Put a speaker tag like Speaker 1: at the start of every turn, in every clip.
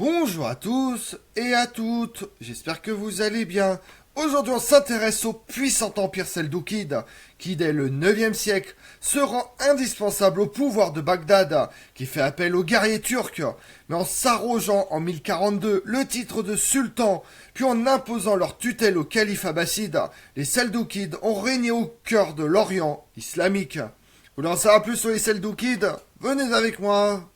Speaker 1: Bonjour à tous et à toutes, j'espère que vous allez bien. Aujourd'hui on s'intéresse au puissant empire seldoukide qui dès le 9e siècle se rend indispensable au pouvoir de Bagdad, qui fait appel aux guerriers turcs, mais en s'arrogeant en 1042 le titre de sultan, puis en imposant leur tutelle au calife abbasside, les Seldoukides ont régné au cœur de l'Orient islamique. Vous voulez en savoir plus sur les Seldoukides? Venez avec moi.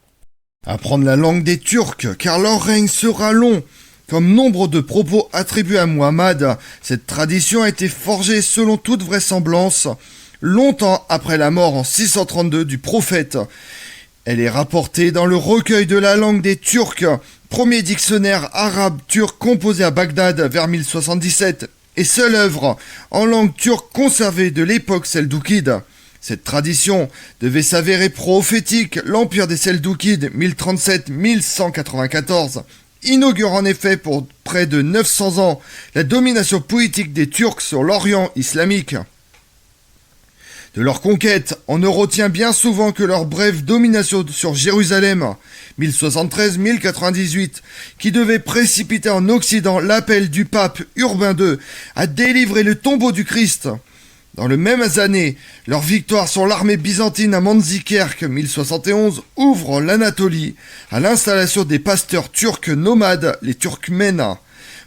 Speaker 1: Apprendre la langue des Turcs, car leur règne sera long. Comme nombre de propos attribués à Muhammad, cette tradition a été forgée selon toute vraisemblance, longtemps après la mort en 632 du prophète. Elle est rapportée dans le recueil de la langue des Turcs, premier dictionnaire arabe-turc composé à Bagdad vers 1077, et seule œuvre en langue turque conservée de l'époque seldoukide. Cette tradition devait s'avérer prophétique. L'empire des Seldoukides, 1037-1194, inaugure en effet pour près de 900 ans la domination politique des Turcs sur l'Orient islamique. De leur conquête, on ne retient bien souvent que leur brève domination sur Jérusalem, 1073-1098, qui devait précipiter en Occident l'appel du pape Urbain II à délivrer le tombeau du Christ. Dans les mêmes années, leur victoire sur l'armée byzantine à Manzikert, 1071, ouvre l'Anatolie à l'installation des pasteurs turcs nomades, les Turkmènes.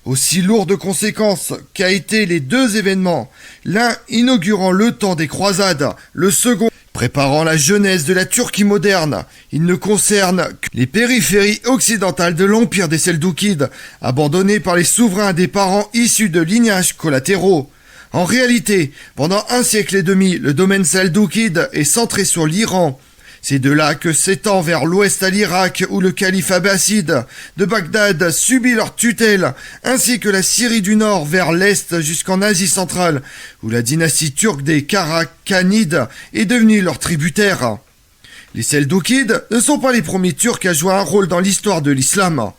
Speaker 1: Aussi lourd de conséquences qu'a été les deux événements, l'un inaugurant le temps des croisades, le second préparant la genèse de la Turquie moderne. Il ne concerne que les périphéries occidentales de l'empire des Seldoukides, abandonnées par les souverains des parents issus de lignages collatéraux. En réalité, pendant un siècle et demi, le domaine seldoukide est centré sur l'Iran. C'est de là que s'étend vers l'ouest à l'Irak, où le calife abbasside de Bagdad subit leur tutelle, ainsi que la Syrie du Nord vers l'est jusqu'en Asie centrale, où la dynastie turque des Karakhanides est devenue leur tributaire. Les Seldoukides ne sont pas les premiers Turcs à jouer un rôle dans l'histoire de l'islam.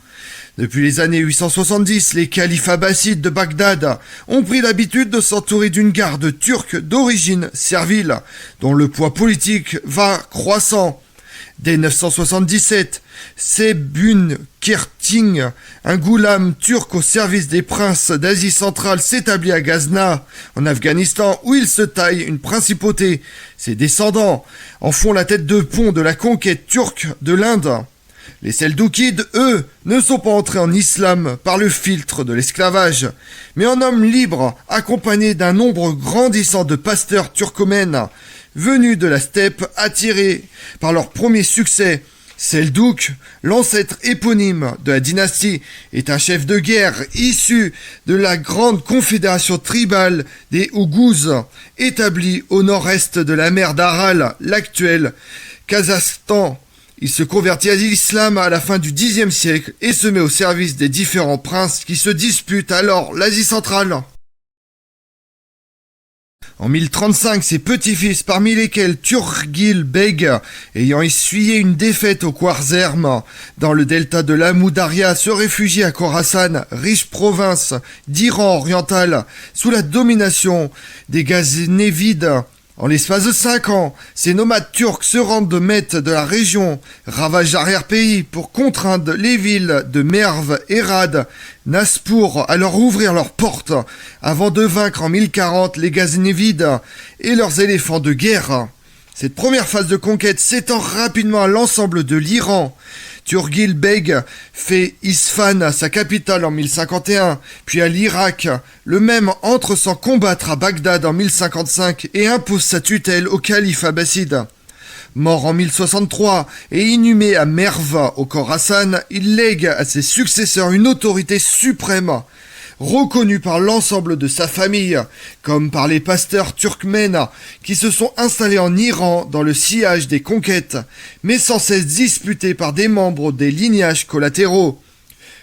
Speaker 1: Depuis les années 870, les califes abbassides de Bagdad ont pris l'habitude de s'entourer d'une garde turque d'origine servile, dont le poids politique va croissant. Dès 977, Sebün Kerting, un goulam turc au service des princes d'Asie centrale, s'établit à Ghazna, en Afghanistan, où il se taille une principauté. Ses descendants en font la tête de pont de la conquête turque de l'Inde. Les Seldoukides, eux, ne sont pas entrés en islam par le filtre de l'esclavage, mais en hommes libres, accompagnés d'un nombre grandissant de pasteurs turcomènes, venus de la steppe attirés par leur premier succès. Seldouk, l'ancêtre éponyme de la dynastie, est un chef de guerre issu de la grande confédération tribale des Ougouzes, établie au nord-est de la mer d'Aral, l'actuel Kazakhstan. Il se convertit à l'islam à la fin du Xe siècle et se met au service des différents princes qui se disputent alors l'Asie centrale. En 1035, ses petits-fils, parmi lesquels Turgil Beg, ayant essuyé une défaite au Khwarzm, dans le delta de l'Amou-Daria, se réfugient à Khorasan, riche province d'Iran oriental, sous la domination des Ghaznavides. En l'espace de 5 ans, ces nomades turcs se rendent de maîtres de la région, ravagent l'arrière-pays pour contraindre les villes de Merv, Hérad, Naspour à leur ouvrir leurs portes, avant de vaincre en 1040 les Ghaznavides et leurs éléphants de guerre. Cette première phase de conquête s'étend rapidement à l'ensemble de l'Iran. Turgil Beg fait Isfahan sa capitale en 1051, puis à l'Irak. Le même entre sans combattre à Bagdad en 1055 et impose sa tutelle au calife abbasside. Mort en 1063 et inhumé à Merv au Khorasan, il lègue à ses successeurs une autorité suprême, reconnu par l'ensemble de sa famille, comme par les pasteurs turkmènes qui se sont installés en Iran dans le sillage des conquêtes, mais sans cesse disputés par des membres des lignages collatéraux.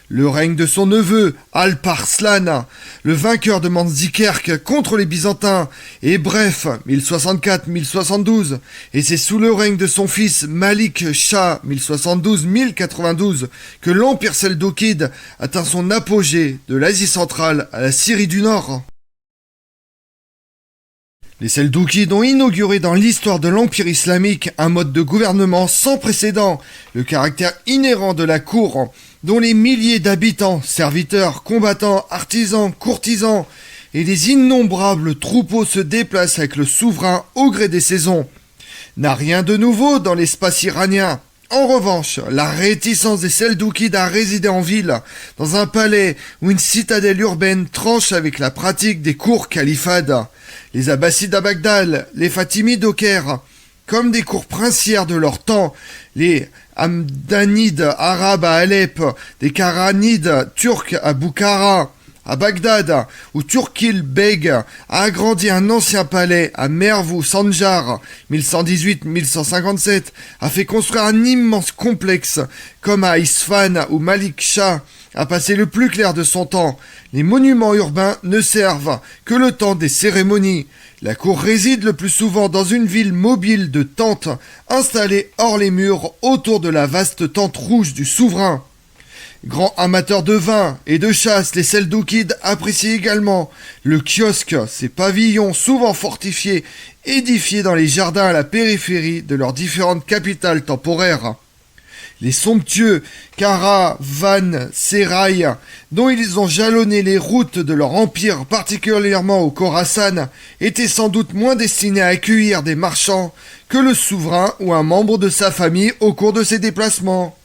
Speaker 1: Le règne de son neveu, Alparslan, le vainqueur de Manzikert contre les Byzantins, est bref, 1064-1072, et c'est sous le règne de son fils Malik Shah, 1072-1092, que l'empire seldoukide atteint son apogée de l'Asie centrale à la Syrie du Nord. Les Seldoukides ont inauguré dans l'histoire de l'Empire islamique un mode de gouvernement sans précédent, le caractère inhérent de la cour, dont les milliers d'habitants, serviteurs, combattants, artisans, courtisans et les innombrables troupeaux se déplacent avec le souverain au gré des saisons, n'a rien de nouveau dans l'espace iranien. En revanche, la réticence des Seldoukides à résider en ville, dans un palais ou une citadelle urbaine tranche avec la pratique des cours califades. Les Abbassides à Bagdad, les Fatimides au Caire, comme des cours princières de leur temps, les Hamdanides arabes à Alep, des Karanides turcs à Boukhara, à Bagdad, où Turkil Beg a agrandi un ancien palais à Merv ou Sanjar, 1118-1157, a fait construire un immense complexe, comme à Isfahan où Malik Shah a passé le plus clair de son temps. Les monuments urbains ne servent que le temps des cérémonies. La cour réside le plus souvent dans une ville mobile de tentes installées hors les murs autour de la vaste tente rouge du souverain. Grands amateurs de vin et de chasse, les Seldoukides apprécient également le kiosque, ces pavillons souvent fortifiés, édifiés dans les jardins à la périphérie de leurs différentes capitales temporaires. Les somptueux caravansérails, dont ils ont jalonné les routes de leur empire, particulièrement au Khorasan, étaient sans doute moins destinés à accueillir des marchands que le souverain ou un membre de sa famille au cours de ses déplacements.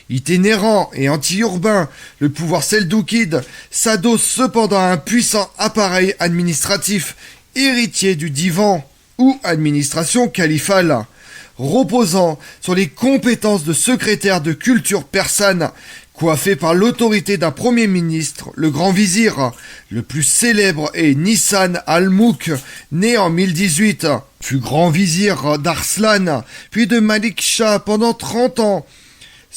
Speaker 1: Itinérant et anti-urbain, le pouvoir seldoukide s'adosse cependant à un puissant appareil administratif, héritier du divan ou administration califale, reposant sur les compétences de secrétaire de culture persane, coiffé par l'autorité d'un premier ministre, le grand vizir. Le plus célèbre est Nissan al-Mouk, né en 1018, fut grand vizir d'Arslan, puis de Malik Shah pendant 30 ans.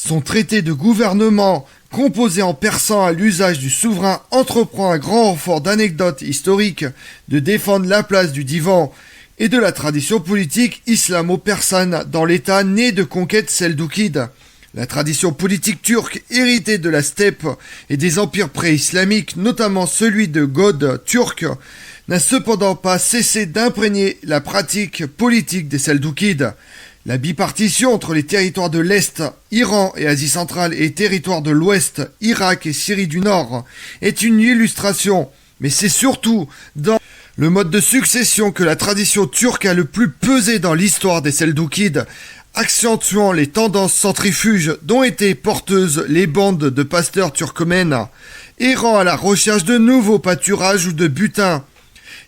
Speaker 1: Son traité de gouvernement, composé en persan à l'usage du souverain, entreprend un grand renfort d'anecdotes historiques de défendre la place du divan et de la tradition politique islamo-persane dans l'état né de conquêtes seldoukides. La tradition politique turque héritée de la steppe et des empires pré-islamiques, notamment celui de Gode turc, n'a cependant pas cessé d'imprégner la pratique politique des Seldoukides. La bipartition entre les territoires de l'Est, Iran et Asie centrale, et territoires de l'Ouest, Irak et Syrie du Nord, est une illustration, mais c'est surtout dans le mode de succession que la tradition turque a le plus pesé dans l'histoire des Seldoukides, accentuant les tendances centrifuges dont étaient porteuses les bandes de pasteurs turkmènes, errant à la recherche de nouveaux pâturages ou de butins.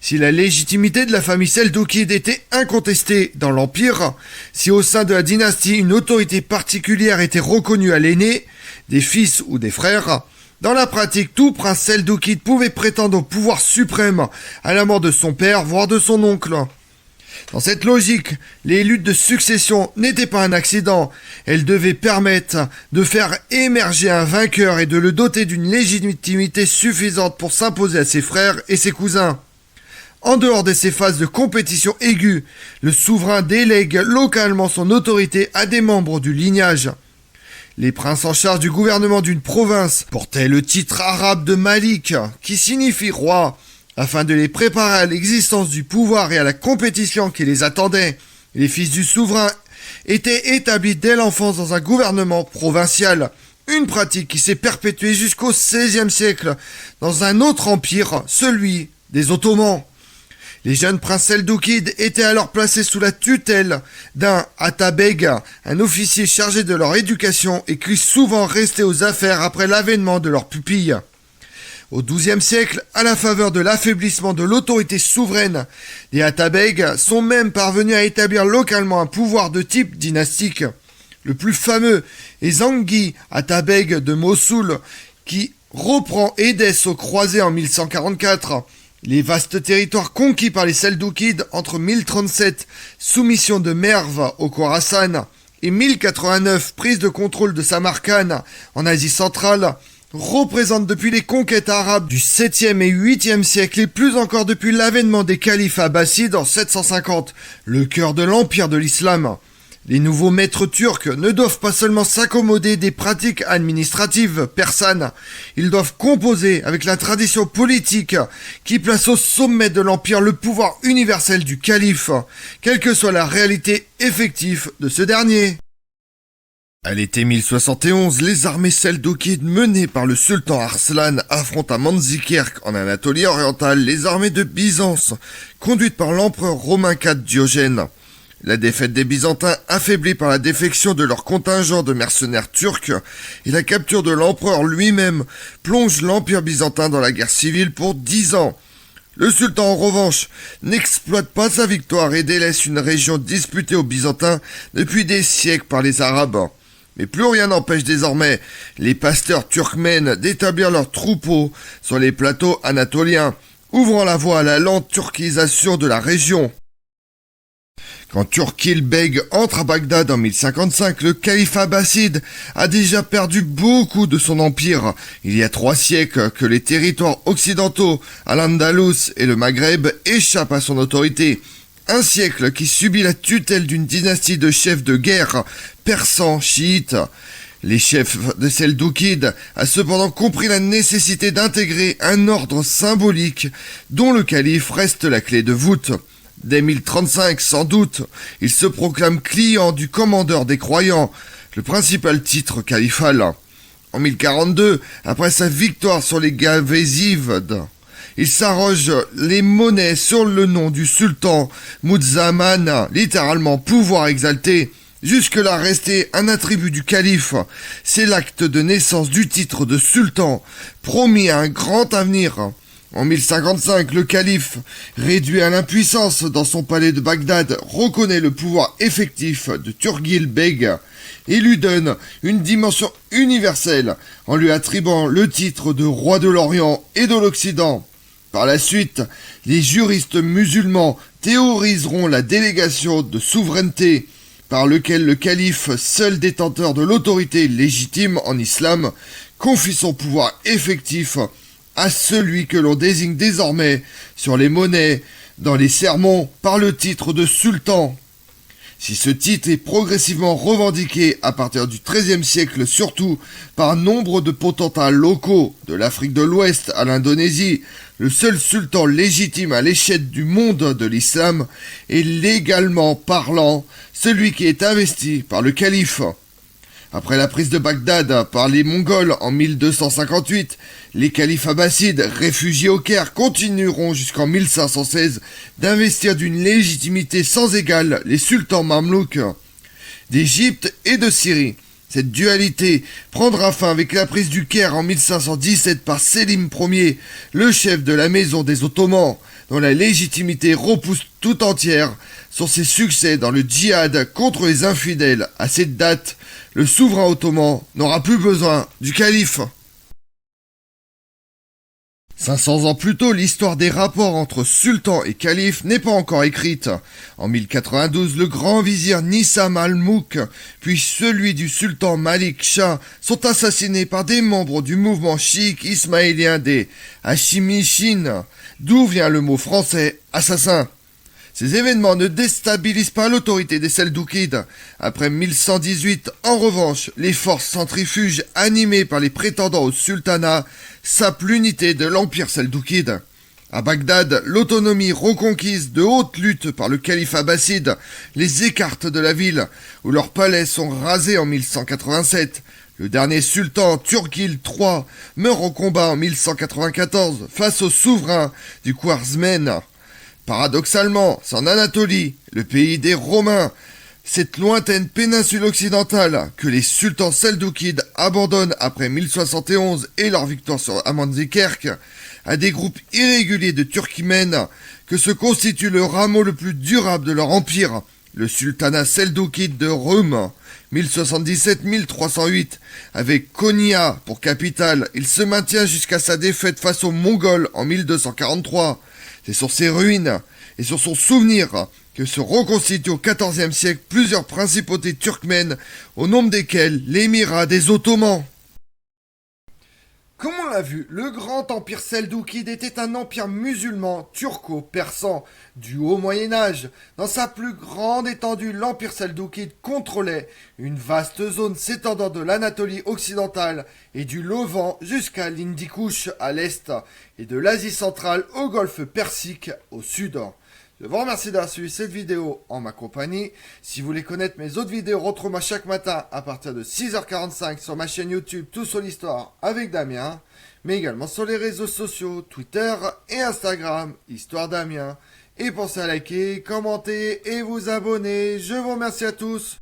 Speaker 1: Si la légitimité de la famille seldoukide était incontestée dans l'Empire, si au sein de la dynastie une autorité particulière était reconnue à l'aîné, des fils ou des frères, dans la pratique tout prince seldoukide pouvait prétendre au pouvoir suprême à la mort de son père, voire de son oncle. Dans cette logique, les luttes de succession n'étaient pas un accident, elles devaient permettre de faire émerger un vainqueur et de le doter d'une légitimité suffisante pour s'imposer à ses frères et ses cousins. En dehors de ces phases de compétition aiguë, le souverain délègue localement son autorité à des membres du lignage. Les princes en charge du gouvernement d'une province portaient le titre arabe de Malik, qui signifie roi, afin de les préparer à l'existence du pouvoir et à la compétition qui les attendait. Les fils du souverain étaient établis dès l'enfance dans un gouvernement provincial, une pratique qui s'est perpétuée jusqu'au XVIe siècle dans un autre empire, celui des Ottomans. Les jeunes princes seldoukides étaient alors placés sous la tutelle d'un atabeg, un officier chargé de leur éducation et qui souvent restait aux affaires après l'avènement de leur pupille. Au XIIe siècle, à la faveur de l'affaiblissement de l'autorité souveraine, les atabegs sont même parvenus à établir localement un pouvoir de type dynastique. Le plus fameux est Zangi Atabeg de Mossoul, qui reprend Édesse aux croisés en 1144. Les vastes territoires conquis par les Seldoukides entre 1037, soumission de Merv au Khorasan, et 1089, prise de contrôle de Samarkand en Asie centrale, représentent depuis les conquêtes arabes du 7e et 8e siècle et plus encore depuis l'avènement des califes abbassides en 750, le cœur de l'empire de l'islam. Les nouveaux maîtres turcs ne doivent pas seulement s'accommoder des pratiques administratives persanes, ils doivent composer avec la tradition politique qui place au sommet de l'empire le pouvoir universel du calife, quelle que soit la réalité effective de ce dernier. À l'été 1071, les armées seldoukides menées par le sultan Arslan affrontent à Manzikert en Anatolie orientale les armées de Byzance, conduites par l'empereur romain IV Diogène. La défaite des Byzantins, affaiblie par la défection de leur contingent de mercenaires turcs et la capture de l'empereur lui-même, plonge l'empire byzantin dans la guerre civile pour 10 ans. Le sultan, en revanche, n'exploite pas sa victoire et délaisse une région disputée aux Byzantins depuis des siècles par les Arabes. Mais plus rien n'empêche désormais les pasteurs turkmènes d'établir leurs troupeaux sur les plateaux anatoliens, ouvrant la voie à la lente turquisation de la région. Quand Turkil Beg entre à Bagdad en 1055, le calife abbasside a déjà perdu beaucoup de son empire. Il y a 3 siècles que les territoires occidentaux, Al-Andalus et le Maghreb, échappent à son autorité. Un siècle qui subit la tutelle d'une dynastie de chefs de guerre persans chiites. Les chefs de Seldoukides a cependant compris la nécessité d'intégrer un ordre symbolique dont le calife reste la clé de voûte. Dès 1035, sans doute, il se proclame client du commandeur des croyants, le principal titre califal. En 1042, après sa victoire sur les Gavézides, il s'arroge les monnaies sur le nom du sultan Muzzaman, littéralement pouvoir exalté, jusque-là resté un attribut du calife. C'est l'acte de naissance du titre de sultan, promis à un grand avenir. En 1055, le calife, réduit à l'impuissance dans son palais de Bagdad, reconnaît le pouvoir effectif de Turgil Beg et lui donne une dimension universelle en lui attribuant le titre de roi de l'Orient et de l'Occident. Par la suite, les juristes musulmans théoriseront la délégation de souveraineté par lequel le calife, seul détenteur de l'autorité légitime en islam, confie son pouvoir effectif à celui que l'on désigne désormais sur les monnaies, dans les sermons, par le titre de sultan. Si ce titre est progressivement revendiqué à partir du XIIIe siècle, surtout par nombre de potentats locaux, de l'Afrique de l'Ouest à l'Indonésie, le seul sultan légitime à l'échelle du monde de l'islam est légalement parlant celui qui est investi par le calife. Après la prise de Bagdad par les Mongols en 1258, les califes abbassides, réfugiés au Caire, continueront jusqu'en 1516 d'investir d'une légitimité sans égale les sultans mamelouks d'Égypte et de Syrie. Cette dualité prendra fin avec la prise du Caire en 1517 par Sélim Ier, le chef de la maison des Ottomans, dont la légitimité repousse tout entière sur ses succès dans le djihad contre les infidèles. À cette date, le souverain ottoman n'aura plus besoin du calife. 500 ans plus tôt, l'histoire des rapports entre sultan et calife n'est pas encore écrite. En 1092, le grand vizir Nissam al-Mouk, puis celui du sultan Malik Shah, sont assassinés par des membres du mouvement chiite ismaélien des Hachimichines, d'où vient le mot français assassin. Ces événements ne déstabilisent pas l'autorité des Seldoukides. Après 1118, en revanche, les forces centrifuges animées par les prétendants au sultanat sapent l'unité de l'empire seldoukide. À Bagdad, l'autonomie reconquise de haute lutte par le calife abbasside les écarte de la ville, où leurs palais sont rasés en 1187. Le dernier sultan, Turgil III, meurt au combat en 1194 face au souverain du Khwarizm. Paradoxalement, c'est en Anatolie, le pays des Romains, cette lointaine péninsule occidentale, que les sultans seldoukides abandonnent après 1071 et leur victoire sur Amanzikert à des groupes irréguliers de Turkmènes que se constitue le rameau le plus durable de leur empire, le sultanat seldoukide de Rum, 1077-1308, avec Konya pour capitale. Il se maintient jusqu'à sa défaite face aux Mongols en 1243. C'est sur ses ruines et sur son souvenir que se reconstituent au XIVe siècle plusieurs principautés turkmènes, au nombre desquelles l'émirat des Ottomans. Comme on l'a vu, le grand empire seldoukide était un empire musulman turco-persan du haut Moyen-Âge. Dans sa plus grande étendue, l'empire seldoukide contrôlait une vaste zone s'étendant de l'Anatolie occidentale et du Levant jusqu'à l'Hindiকুশ à l'est et de l'Asie centrale au golfe Persique au sud. Je vous remercie d'avoir suivi cette vidéo en ma compagnie. Si vous voulez connaître mes autres vidéos, retrouvez-moi chaque matin à partir de 6h45 sur ma chaîne YouTube Tout sur l'Histoire avec Damien, mais également sur les réseaux sociaux Twitter et Instagram Histoire Damien. Et pensez à liker, commenter et vous abonner. Je vous remercie à tous.